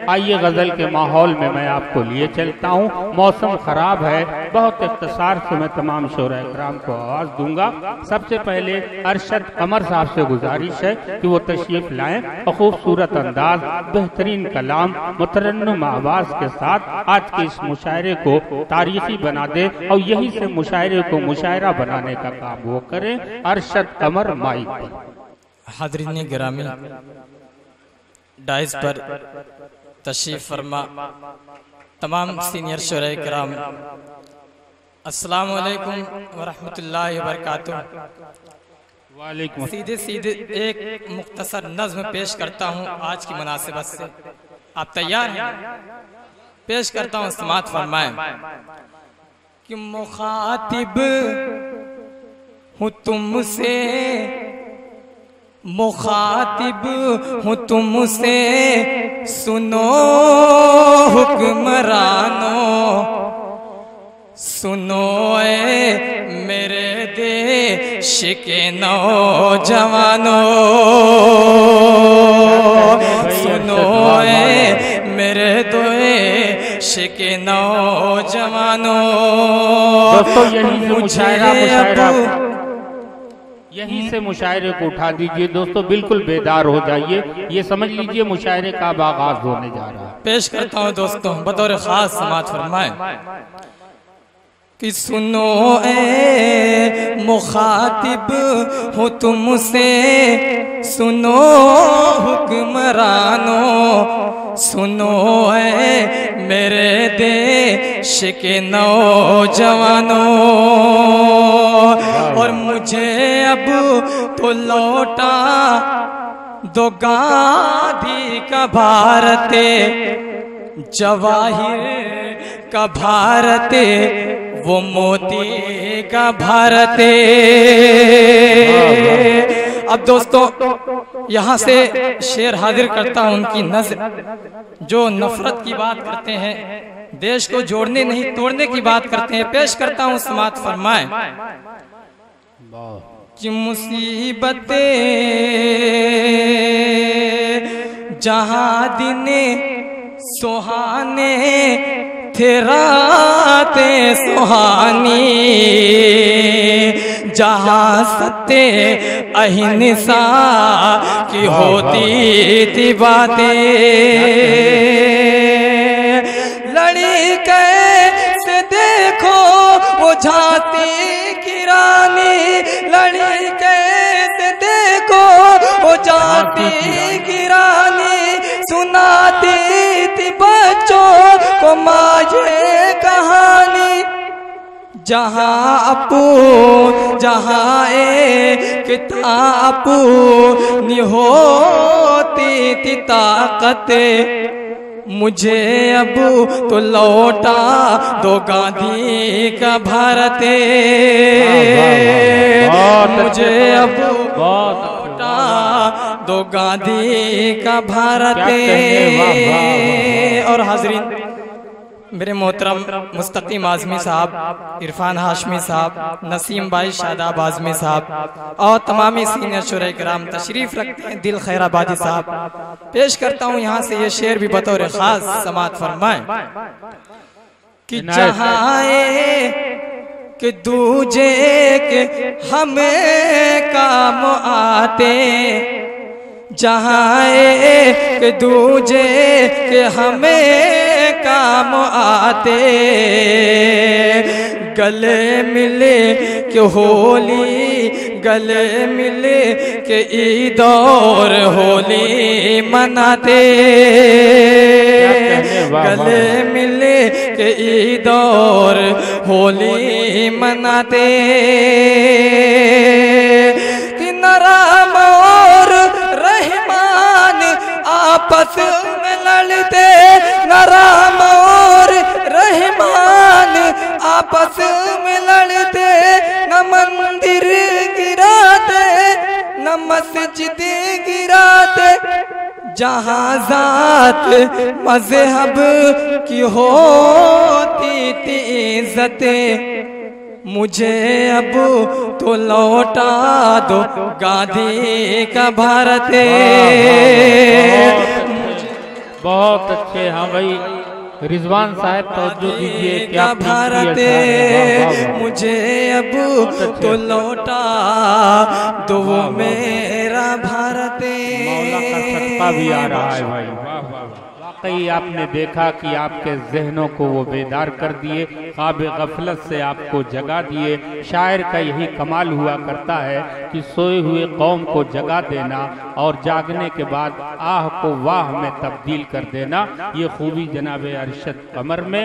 आइए गजल के माहौल में मैं आपको लिए चलता हूँ। मौसम खराब है, बहुत इख्तिसार से मैं तमाम शोरा इकराम को आवाज दूंगा। सबसे पहले अरशद कमर साहब से गुजारिश है कि वो तशरीफ लाएं और खूबसूरत अंदाज, बेहतरीन कलाम, मुतरन्नुम आवाज के साथ आज के इस मुशायरे को तारीखी बना दे और यही से मुशायरे को मुशायरा बनाने का काम वो करें। अरशद कमर माइक पर। हाज़रीन गिरामी, डाइस पर तशरीफ फरमा तमाम सीनियर शोरा किराम, अस्सलामु अलैकुम व रहमतुल्लाहि व बरकातुहू। वालेकुम। सीधे एक मुख्तसर नज़्म पेश करता हूँ आज की मुनासिबत से। आप तैयार हैं? पेश करता हूँ, समात फरमाएं कि मुखातिब हूँ तुमसे, मुखातिब हूँ तुमसे, सुनो हुक्मरानो, सुनो ए मेरे देश के नौजवानों, सुनो ए मेरे देश के नौजवानों। दोस्तों यहीं से मुशायरे को उठा दीजिए। दोस्तों बिल्कुल बेदार हो जाइए, ये समझ लीजिए मुशायरे का अब आगाज होने जा रहा है। पेश करता हूँ दोस्तों, बतौर खास समात फरमाएं कि सुनो ए मुखातिब हो तुमसे, सुनो हुक्मरानो, सुनो ए मेरे देश के नौजवानों। और मुझे अब तो लौटा दो गांधी का भारत, जवाहिर का भारत, वो मोती का भारत। अब दोस्तों यहाँ से शेर हाजिर करता हूँ उनकी नज़र जो नफरत की बात करते हैं, देश को जोड़ने नहीं तोड़ने की बात करते हैं। पेश करता हूँ, समात फरमाएं कि मुसीबतें जहाँ दिने सुहाने थे रातें सुहानी, जहाँ सत्य अहिंसा की होती थी बातें। लड़ी कैसे देखो वो झांसी की रानी, लड़ी कैसे देखो वो झांसी की रानी, सुनाती थी बच्चों को माँ ये कहानी। जहाँ अपू जहाँ एक अपनी होती थी ताकत, मुझे अब तो लौटा दो गांधी का भारत, मुझे अब लौटा दो गांधी का भारत। और हाज़रीन, मेरे मोहतरम मुस्तकीम आज़मी साहब, इरफान हाशमी साहब, नसीम भाई शादाब आज़मी साहब और तमामी सीनियर शोरा किराम तशरीफ़ रखते हैं, दिल खैराबादी साहब। पेश करता हूँ यहाँ से ये शेर भी बतौर ख़ास, समात फरमाएं कि जहाँ कि दूजे के हमें काम आते, जहाँ एक दूजे के हमें काम आते, गले मिले कि होली, गले मिले कि ईद और होली मनाते, गले मिले कि ईद और होली मनाते। कि नाराम और रहमान आपस में लड़ते, नाराम और रहमान आपस में लड़ते, न मंदिर गिराते न मस्जिद गिराते, जहाँ जात मजहब की होती थी इज्जतें, मुझे अब तो लौटा दो गांधी का भारत, बहुत अच्छे। हाँ भाई रिजवान साहब तवज्जो दीजिए, क्या भारत मुझे अब तो लौटा दो वो मेरा भारत। मौला का सदका भी आ रहा है भाई। वाकई आपने देखा कि आपके जहनों को वो बेदार कर दिए, ख्वाब गफलत से आपको जगा दिए। शायर का यही कमाल हुआ करता है कि सोए हुए कौम को जगा देना और जागने के बाद आह को वाह में तब्दील कर देना। ये खूबी जनाब अरशद कमर में